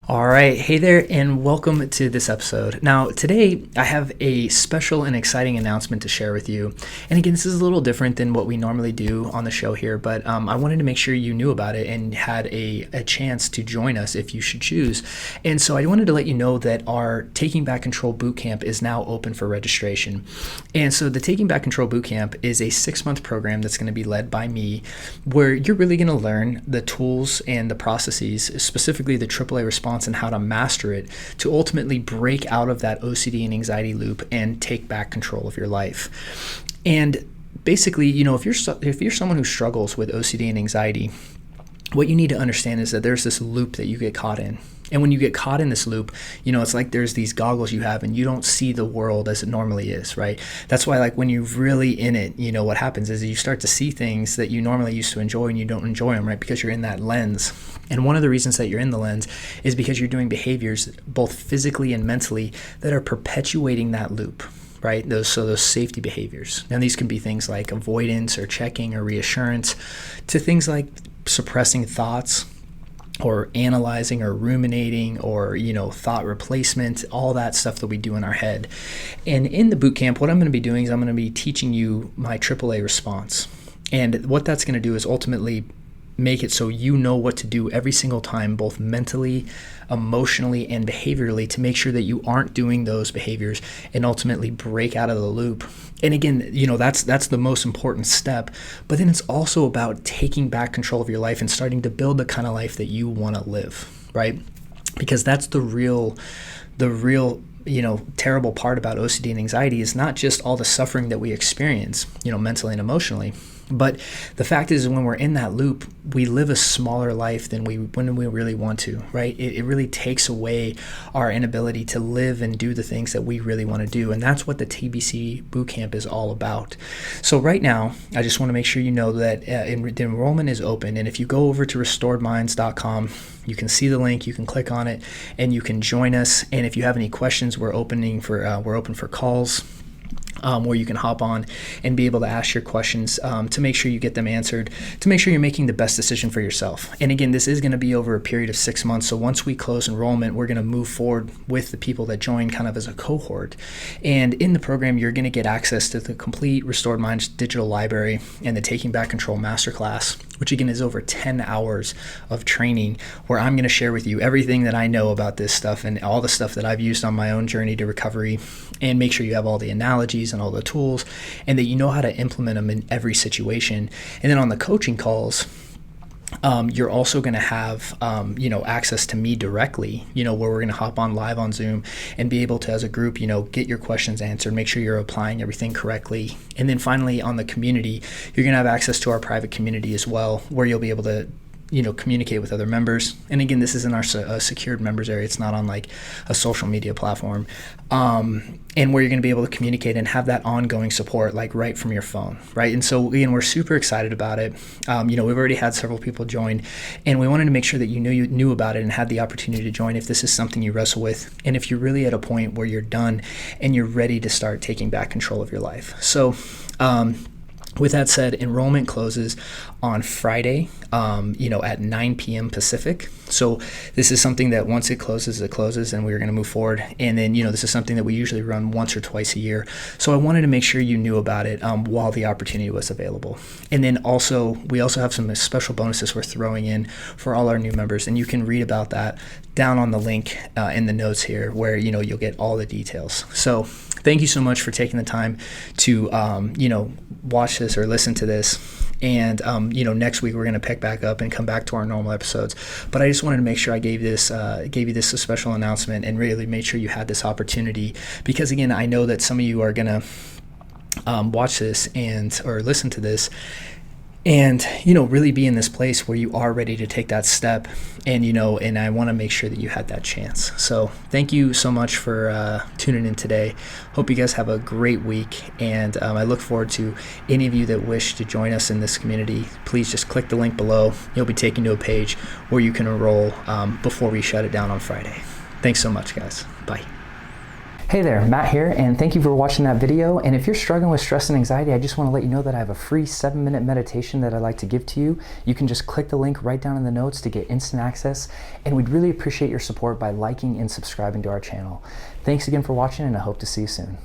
All right. Hey there, and welcome to this episode. Now, today I have a special and exciting announcement to share with you. And again, this is a little different than what we normally do on the show here, but I wanted to make sure you knew about it and had a chance to join us if you should choose. And so I wanted to let you know that our Taking Back Control Bootcamp is now open for registration. And so the Taking Back Control Bootcamp is a 6-month program that's going to be led by me, where you're really going to learn the tools and the processes, specifically the AAA response and how to master it to ultimately break out of that OCD and anxiety loop and take back control of your life. And basically, if you're someone who struggles with OCD and anxiety, what you need to understand is that there's this loop that you get caught in. And when you get caught in this loop, it's like there's these goggles you have and you don't see the world as it normally is, right? That's why, like, when you're really in it, what happens is you start to see things that you normally used to enjoy and you don't enjoy them, right? Because you're in that lens. And one of the reasons that you're in the lens is because you're doing behaviors, both physically and mentally, that are perpetuating that loop, right? Those safety behaviors. Now, these can be things like avoidance or checking or reassurance, to things like suppressing thoughts, or analyzing or ruminating, or thought replacement, all that stuff that we do in our head. And in the bootcamp, what I'm going to be doing is I'm going to be teaching you my AAA response. And what that's going to do is ultimately make it so you know what to do every single time, both mentally, emotionally, and behaviorally, to make sure that you aren't doing those behaviors and ultimately break out of the loop. And again, that's the most important step. But then it's also about taking back control of your life and starting to build the kind of life that you want to live, right? Because that's the real terrible part about OCD and anxiety is not just all the suffering that we experience, mentally and emotionally. But the fact is, when we're in that loop, we live a smaller life than when we really want to, right? It really takes away our inability to live and do the things that we really want to do. And that's what the TBC Bootcamp is all about. So right now, I just want to make sure you know that the enrollment is open. And if you go over to restoredminds.com, you can see the link, you can click on it, and you can join us. And if you have any questions, we're open for calls. Where you can hop on and be able to ask your questions to make sure you get them answered, to make sure you're making the best decision for yourself. And again, this is going to be over a period of 6 months. So once we close enrollment, we're going to move forward with the people that join kind of as a cohort. And in the program, you're going to get access to the complete Restored Minds digital library and the Taking Back Control Masterclass, which again is over 10 hours of training, where I'm going to share with you everything that I know about this stuff and all the stuff that I've used on my own journey to recovery, and make sure you have all the analogies and all the tools, and that you know how to implement them in every situation. And then on the coaching calls, you're also going to have, access to me directly, where we're going to hop on live on Zoom and be able to, as a group, get your questions answered, make sure you're applying everything correctly. And then finally, on the community, you're going to have access to our private community as well, where you'll be able to communicate with other members. And again, this is in our secured members area. It's not on like a social media platform. And where you're going to be able to communicate and have that ongoing support, like right from your phone, right? And so again, we're super excited about it. We've already had several people join, and we wanted to make sure that you knew about it and had the opportunity to join if this is something you wrestle with, and if you're really at a point where you're done and you're ready to start taking back control of your life. So, with that said, enrollment closes on Friday, at 9 p.m. Pacific. So this is something that once it closes, and we're going to move forward. And then, this is something that we usually run once or twice a year. So I wanted to make sure you knew about it while the opportunity was available. And then we also have some special bonuses we're throwing in for all our new members. And you can read about that down on the link in the notes here, where, you'll get all the details. So thank you so much for taking the time to, watch this or listen to this. And, next week we're going to pick back up and come back to our normal episodes. But I just wanted to make sure I gave you this a special announcement and really made sure you had this opportunity, because again, I know that some of you are going to watch this or listen to this and, really be in this place where you are ready to take that step. And, and I want to make sure that you had that chance. So thank you so much for tuning in today. Hope you guys have a great week. And I look forward to any of you that wish to join us in this community. Please just click the link below. You'll be taken to a page where you can enroll before we shut it down on Friday. Thanks so much, guys. Bye. Hey there, Matt here, and thank you for watching that video. And if you're struggling with stress and anxiety, I just want to let you know that I have a free 7-minute meditation that I'd like to give to you. You can just click the link right down in the notes to get instant access, and we'd really appreciate your support by liking and subscribing to our channel. Thanks again for watching, and I hope to see you soon.